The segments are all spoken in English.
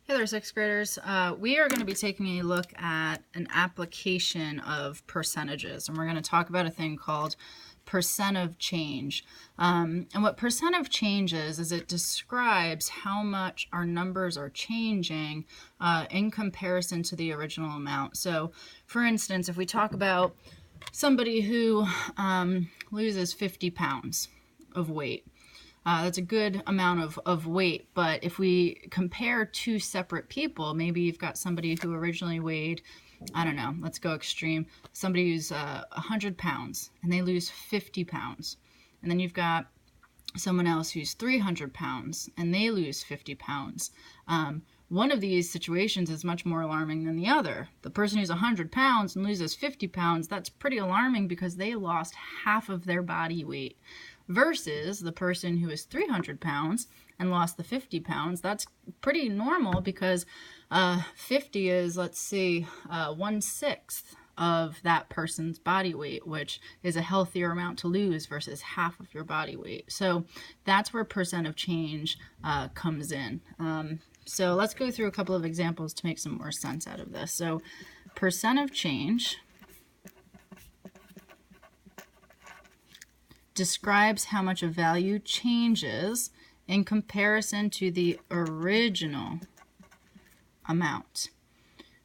Hey there, sixth graders. We are going to be taking a look at an application of percentages, and we're going to talk about a thing called percent of change. And what percent of change is it describes how much our numbers are changing in comparison to the original amount. So, for instance, if we talk about somebody who loses 50 pounds of weight, that's a good amount of weight, but if we compare two separate people, maybe you've got somebody who originally weighed, I don't know, let's go extreme, somebody who's 100 pounds and they lose 50 pounds. And then you've got someone else who's 300 pounds and they lose 50 pounds. One of these situations is much more alarming than the other. The person who's 100 pounds and loses 50 pounds, that's pretty alarming because they lost half of their body weight. Versus the person who is 300 pounds and lost the 50 pounds, that's pretty normal because 50 is, let's see, 1/6 of that person's body weight, which is a healthier amount to lose versus half of your body weight. So that's where percent of change comes in. So let's go through a couple of examples to make some more sense out of this. So percent of change describes how much a value changes in comparison to the original amount.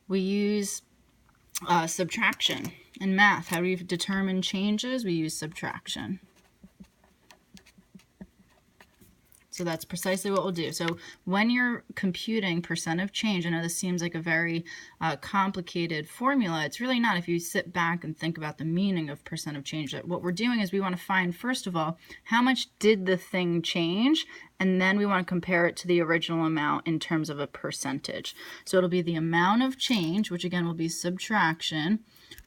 We use subtraction. In math, how do we determine changes? We use subtraction. So that's precisely what we'll do. So when you're computing percent of change, I know this seems like a very complicated formula. It's really not if you sit back and think about the meaning of percent of change. What we're doing is we want to find, first of all, how much did the thing change? And then we want to compare it to the original amount in terms of a percentage. So it'll be the amount of change, which again will be subtraction,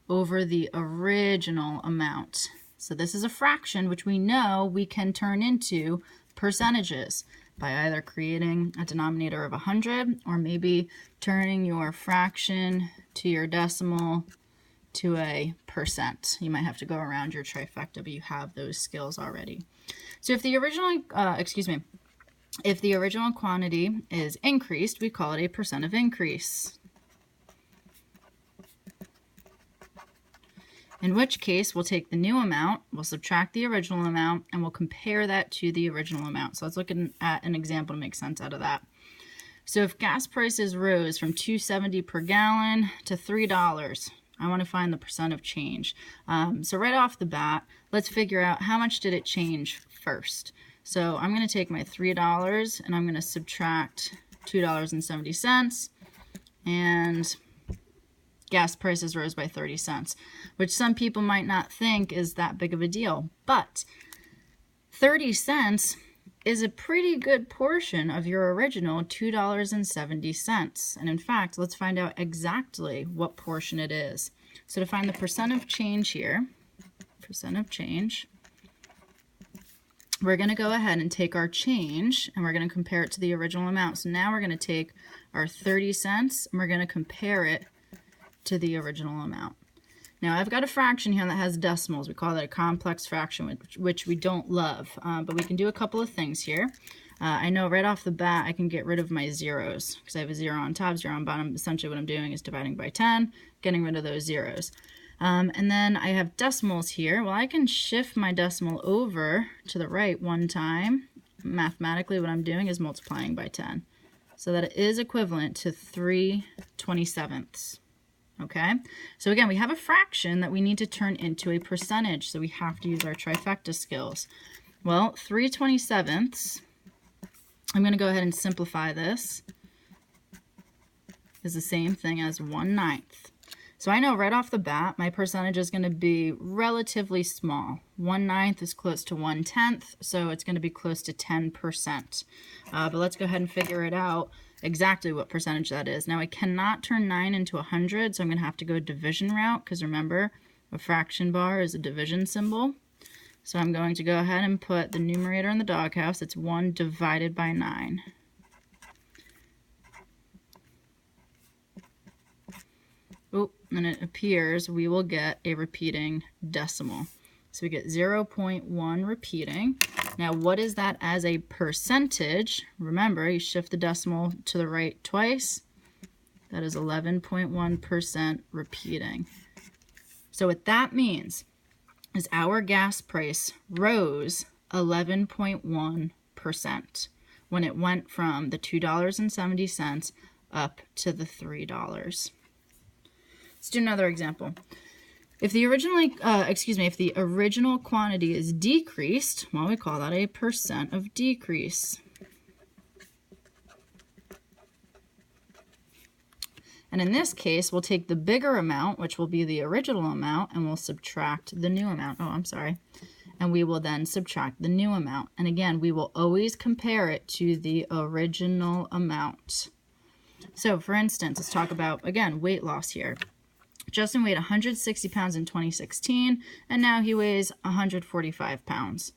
over the original amount. So this is a fraction, which we know we can turn into percentages by either creating a denominator of 100 or maybe turning your fraction to your decimal to a percent. You might have to go around your trifecta, but you have those skills already. So if the original, if the original quantity is increased, we call it a percent of increase. In which case, we'll take the new amount, we'll subtract the original amount, and we'll compare that to the original amount. So let's look at an example to make sense out of that. So if gas prices rose from $2.70 per gallon to $3, I want to find the percent of change. So right off the bat, let's figure out how much did it change first. So I'm going to take my $3 and I'm going to subtract $2.70, and gas prices rose by 30 cents, which some people might not think is that big of a deal. But 30 cents is a pretty good portion of your original $2.70. And in fact, let's find out exactly what portion it is. So to find the percent of change here, percent of change, we're going to go ahead and take our change and we're going to compare it to the original amount. So now we're going to take our 30 cents and we're going to compare it to the original amount. Now I've got a fraction here that has decimals. We call that a complex fraction, which we don't love, but we can do a couple of things here. I know right off the bat I can get rid of my zeros because I have a 0 on top, 0 on bottom. Essentially what I'm doing is dividing by 10, getting rid of those zeros. And then I have decimals here. Well, I can shift my decimal over to the right one time. Mathematically what I'm doing is multiplying by 10. So that it is equivalent to 3/27. Okay, so again, we have a fraction that we need to turn into a percentage, so we have to use our trifecta skills. Well, 3/27, I'm going to go ahead and simplify this, is the same thing as 1/9. So I know right off the bat, my percentage is going to be relatively small. 1/9 is close to 1/10, so it's going to be close to 10%. But let's go ahead and figure it out exactly what percentage that is. Now I cannot turn 9 into 100, so I'm going to have to go division route, because remember, a fraction bar is a division symbol. So I'm going to go ahead and put the numerator in the doghouse. It's 1 divided by 9. Oh, and it appears we will get a repeating decimal. So we get 0.1 repeating. Now, what is that as a percentage? Remember, you shift the decimal to the right twice. That is 11.1% repeating. So what that means is our gas price rose 11.1% when it went from the $2.70 up to the $3. Let's do another example. If the original quantity is decreased, well, we call that a percent of decrease. And in this case, we'll take the bigger amount, which will be the original amount, and we'll subtract the new amount. And we will then subtract the new amount. And again, we will always compare it to the original amount. So for instance, let's talk about, again, weight loss here. Justin weighed 160 pounds in 2016, and now he weighs 145 pounds.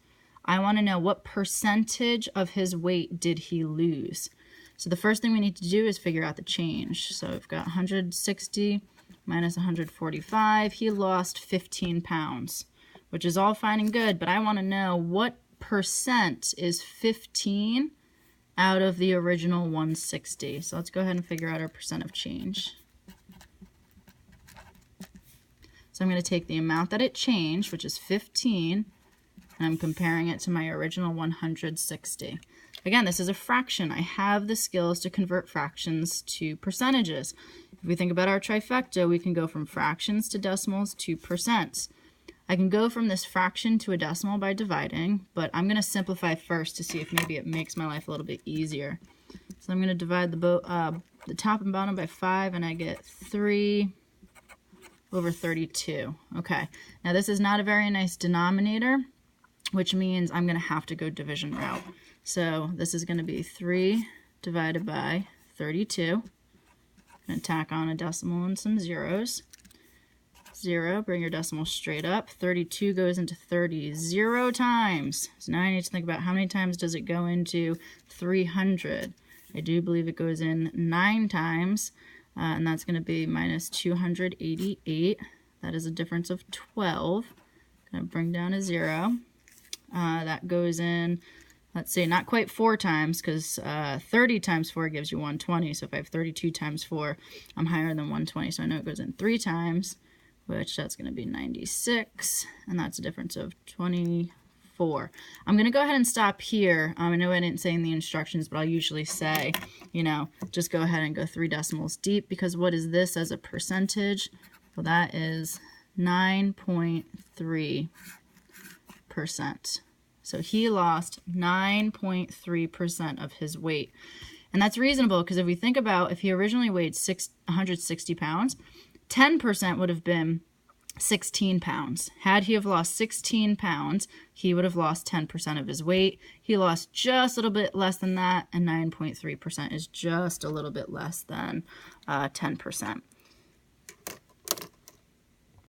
I want to know what percentage of his weight did he lose. So the first thing we need to do is figure out the change. So we've got 160 minus 145. He lost 15 pounds, which is all fine and good, but I want to know what percent is 15 out of the original 160. So let's go ahead and figure out our percent of change. So I'm going to take the amount that it changed, which is 15, and I'm comparing it to my original 160. Again, this is a fraction. I have the skills to convert fractions to percentages. If we think about our trifecta, we can go from fractions to decimals to percents. I can go from this fraction to a decimal by dividing, but I'm going to simplify first to see if maybe it makes my life a little bit easier. So I'm going to divide the top and bottom by 5, and I get 3 over 32. Okay, now this is not a very nice denominator, which means I'm going to have to go division route. So this is going to be 3 divided by 32. I'm going to tack on a decimal and some zeros. 0, bring your decimal straight up. 32 goes into 30 0 times. So now I need to think about how many times does it go into 300. I do believe it goes in 9 times, and that's going to be minus 288. That is a difference of 12. Going to bring down a 0. That goes in, let's see, not quite 4 times, because 30 times 4 gives you 120. So if I have 32 times 4, I'm higher than 120. So I know it goes in 3 times, which that's going to be 96, and that's a difference of 24. I'm going to go ahead and stop here. I know I didn't say in the instructions, but I'll usually say, just go ahead and go 3 decimals deep, because what is this as a percentage? Well, that is 9.3%. So he lost 9.3% of his weight. And that's reasonable, because if we think about if he originally weighed 160 pounds, 10% would have been 16 pounds. Had he have lost 16 pounds, he would have lost 10% of his weight. He lost just a little bit less than that, and 9.3% is just a little bit less than 10%.